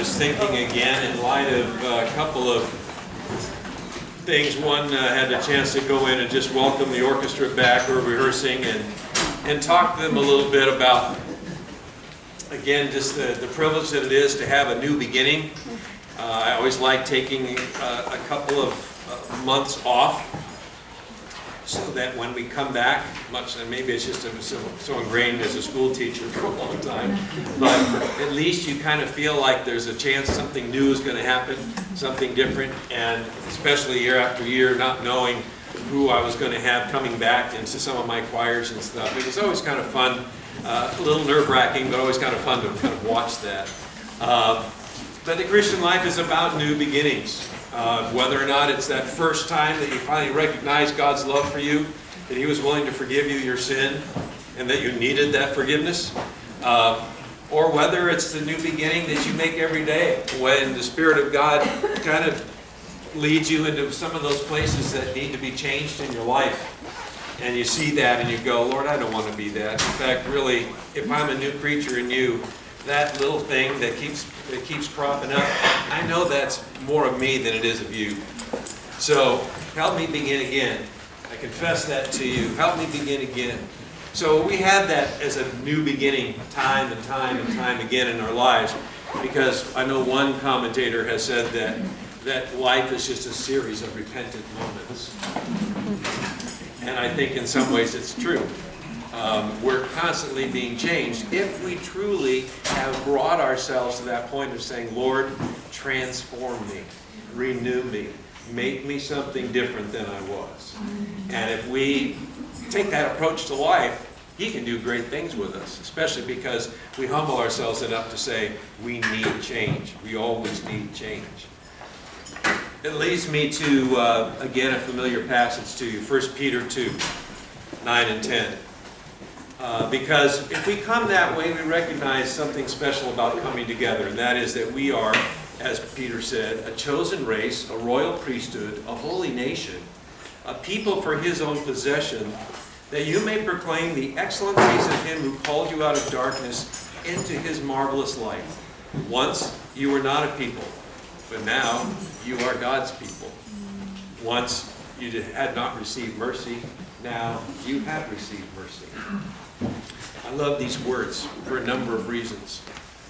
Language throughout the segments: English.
was thinking again in light of a couple of things. One, had the chance to go in and just welcome the orchestra back. We're rehearsing and talk to them a little bit about, again, just the privilege that it is to have a new beginning. I always like taking a couple of months off so that when we come back, and maybe it's just so ingrained as a school teacher for a long time, but at least you kind of feel like there's a chance something new is going to happen, something different, and especially year after year, not knowing who I was going to have coming back into some of my choirs and stuff. It was always kind of fun, a little nerve-wracking, but always kind of fun to kind of watch that. But the Christian life is about new beginnings. Whether or not it's that first time that you finally recognize God's love for you, that He was willing to forgive you your sin, and that you needed that forgiveness, or whether it's the new beginning that you make every day when the Spirit of God kind of leads you into some of those places that need to be changed in your life. And you see that and you go, Lord, I don't want to be that. In fact, really, if I'm a new creature in you, that little thing that keeps cropping up, I know that's more of me than it is of you. So help me begin again. I confess that to you. Help me begin again. So we have that as a new beginning time and time and time again in our lives, because I know one commentator has said that life is just a series of repentant moments. And I think in some ways it's true. We're constantly being changed if we truly have brought ourselves to that point of saying, Lord, transform me, renew me, make me something different than I was. And if we take that approach to life, He can do great things with us, especially because we humble ourselves enough to say, we need change. We always need change. It leads me to, again, a familiar passage to you, 1 Peter 2, 9 and 10. Because if we come that way, we recognize something special about coming together, and that is that we are, as Peter said, a chosen race, a royal priesthood, a holy nation, a people for His own possession, that you may proclaim the excellencies of Him who called you out of darkness into His marvelous light. Once you were not a people, but now you are God's people. Once you had not received mercy, now you have received mercy. I love these words for a number of reasons.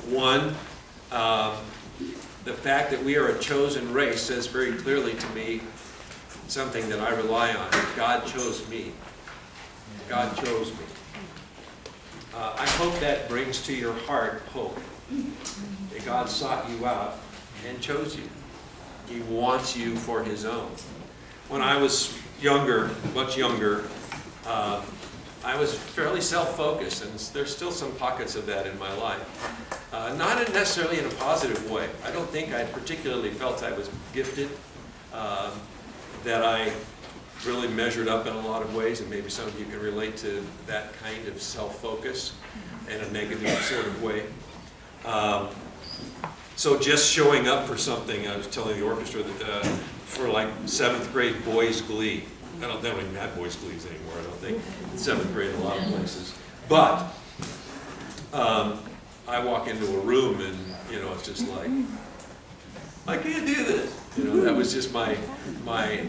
One, the fact that we are a chosen race says very clearly to me something that I rely on. God chose me. God chose me. I hope that brings to your heart hope. That God sought you out and chose you. He wants you for His own. When I was younger, much younger, I was fairly self-focused, and there's still some pockets of that in my life. Not necessarily in a positive way. I don't think I particularly felt I was gifted, that I really measured up in a lot of ways, and maybe some of you can relate to that kind of self-focus in a negative sort of way. So just showing up for something, I was telling the orchestra that for like 7th grade boys' glee. They don't even have boys' glees anymore, I don't think. In 7th grade in a lot of places. But I walk into a room and, it's just like, I can't do this. That was just my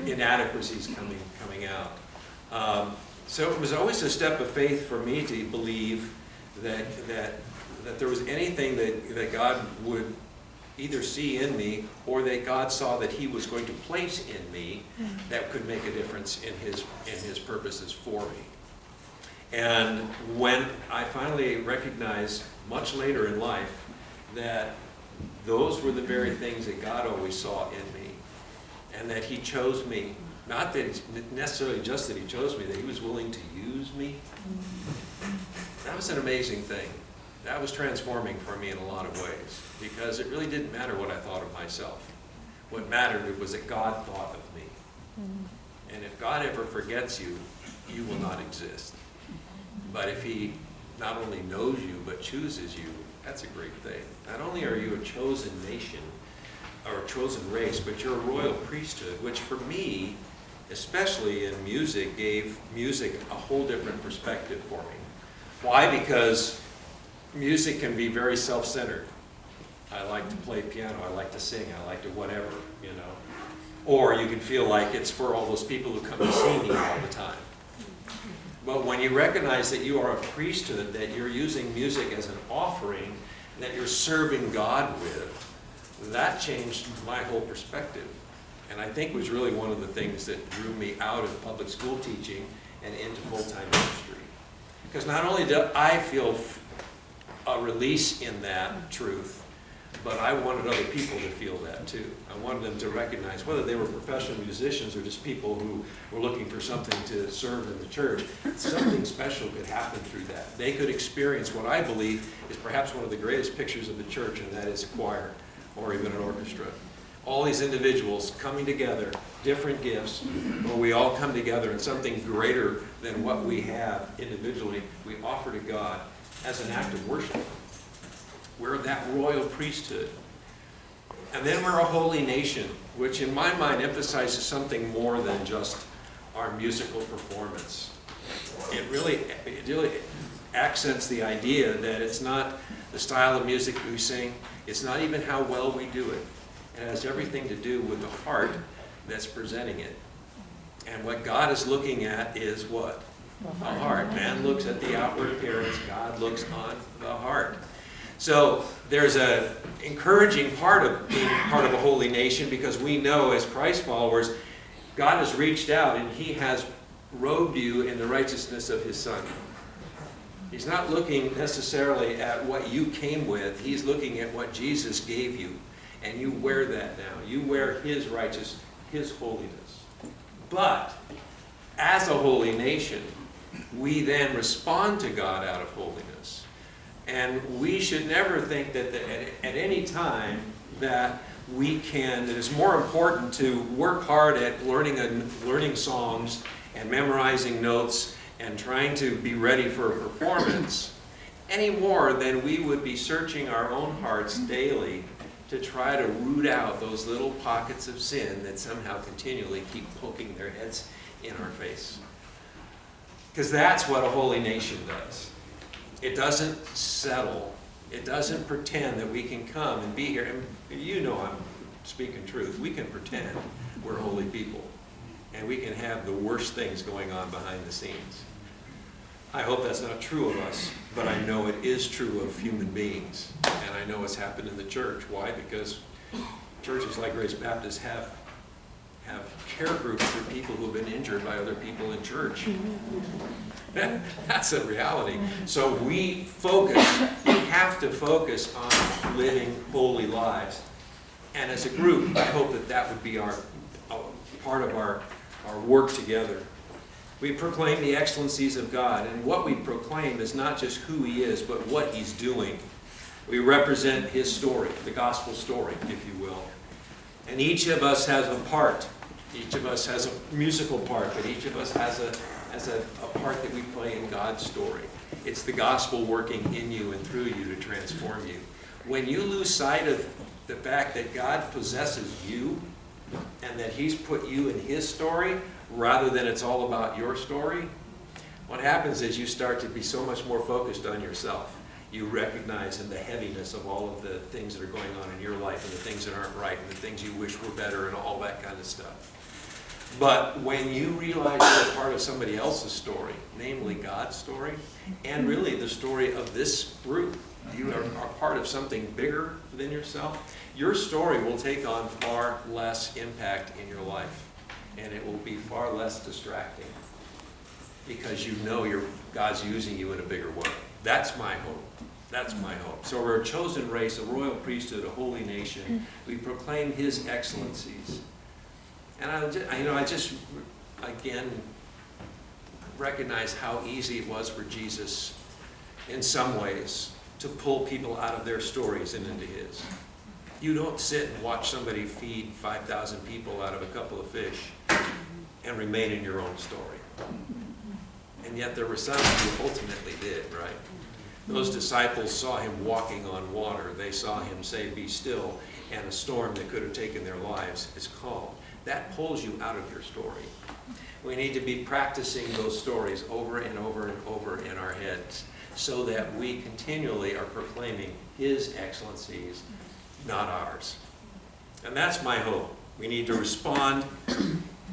inadequacies coming out. So it was always a step of faith for me to believe that there was anything that God would either see in me, or that God saw that He was going to place in me that could make a difference in His purposes for me. And when I finally recognized, much later in life, that those were the very things that God always saw in me, and that He chose me, not that necessarily just that He chose me, that He was willing to use me, that was an amazing thing. That was transforming for me in a lot of ways, because it really didn't matter what I thought of myself. What mattered was that God thought of me. And if God ever forgets you, you will not exist. But if He not only knows you, but chooses you, that's a great thing. Not only are you a chosen nation, or a chosen race, but you're a royal priesthood, which for me, especially in music, gave music a whole different perspective for me. Why? Because music can be very self-centered. I like to play piano, I like to sing, I like to whatever, you know. Or you can feel like it's for all those people who come to see me all the time. But when you recognize that you are a priesthood, that you're using music as an offering, that you're serving God with, that changed my whole perspective. And I think was really one of the things that drew me out of public school teaching and into full-time ministry. Because not only did I feel a release in that truth, but I wanted other people to feel that too. I wanted them to recognize, whether they were professional musicians or just people who were looking for something to serve in the church, something special could happen through that. They could experience what I believe is perhaps one of the greatest pictures of the church, and that is a choir or even an orchestra. All these individuals coming together, different gifts, where we all come together in something greater than what we have individually, we offer to God as an act of worship. We're that royal priesthood. And then we're a holy nation, which in my mind emphasizes something more than just our musical performance. It really accents the idea that it's not the style of music we sing, it's not even how well we do it. It has everything to do with the heart that's presenting it. And what God is looking at is what? The heart. Man looks at the outward appearance, God looks on the heart. So there's an encouraging part of being part of a holy nation, because we know as Christ followers, God has reached out and He has robed you in the righteousness of His Son. He's not looking necessarily at what you came with. He's looking at what Jesus gave you. And you wear that now. You wear His righteousness, His holiness. But as a holy nation, we then respond to God out of holiness. And we should never think that at any time that that it's more important to work hard at learning songs and memorizing notes and trying to be ready for a performance any more than we would be searching our own hearts daily to try to root out those little pockets of sin that somehow continually keep poking their heads in our face. Because that's what a holy nation does. It doesn't settle. It doesn't pretend that we can come and be here. And you know I'm speaking truth. We can pretend we're holy people. And we can have the worst things going on behind the scenes. I hope that's not true of us, but I know it is true of human beings. And I know it's happened in the church. Why? Because churches like Grace Baptist have care groups for people who have been injured by other people in church. That's a reality. So we have to focus on living holy lives. And as a group, I hope that would be our part of our work together. We proclaim the excellencies of God, and what we proclaim is not just who He is, but what He's doing. We represent His story, the gospel story, if you will. And each of us has a part. Each of us has a musical part, but each of us has a part that we play in God's story. It's the gospel working in you and through you to transform you. When you lose sight of the fact that God possesses you and that He's put you in His story rather than it's all about your story, what happens is you start to be so much more focused on yourself. You recognize in the heaviness of all of the things that are going on in your life and the things that aren't right and the things you wish were better and all that kind of stuff. But when you realize you're part of somebody else's story, namely God's story, and really the story of this group, you are part of something bigger than yourself, your story will take on far less impact in your life. And it will be far less distracting because you know God's using you in a bigger way. That's my hope. That's my hope. So we're a chosen race, a royal priesthood, a holy nation. We proclaim His excellencies. And I just again recognize how easy it was for Jesus in some ways to pull people out of their stories and into His. You don't sit and watch somebody feed 5,000 people out of a couple of fish and remain in your own story. And yet there were some who ultimately did, right? Those disciples saw Him walking on water. They saw Him say, "Be still," and a storm that could have taken their lives is calmed. That pulls you out of your story. We need to be practicing those stories over and over and over in our heads so that we continually are proclaiming His excellencies not ours. And that's my hope. We need to respond.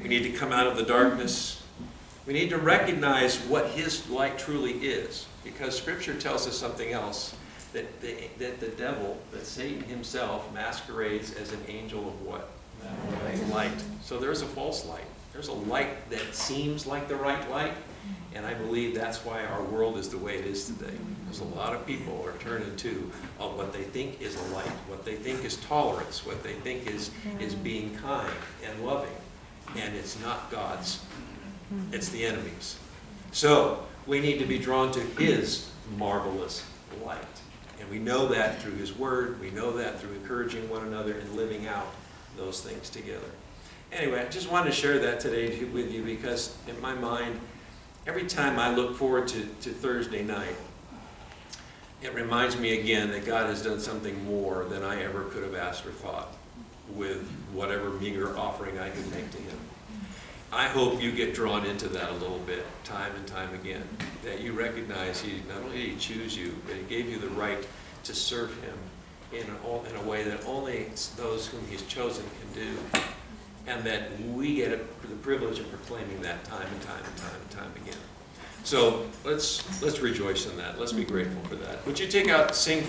We need to come out of the darkness. We need to recognize what his light truly is, because Scripture tells us something else, that the devil, that Satan himself, masquerades as an angel of what? Light. So there's a false light. There's a light that seems like the right light, and I believe that's why our world is the way it is today. There's a lot of people are turning to what they think is a light, what they think is tolerance, what they think is being kind and loving, and it's not God's. It's the enemy's. So we need to be drawn to his marvelous light. And we know that through his word. We know that through encouraging one another and living out those things together. Anyway, I just wanted to share that today with you, because in my mind, every time I look forward to Thursday night, it reminds me again that God has done something more than I ever could have asked or thought with whatever meager offering I could make to him. I hope you get drawn into that a little bit, time and time again, that you recognize he not only did he choose you, but he gave you the right to serve him in a way that only those whom he's chosen can do, and that we get the privilege of proclaiming that time and time and time and time again. So let's rejoice in that. Let's be grateful for that. Would you take out, sing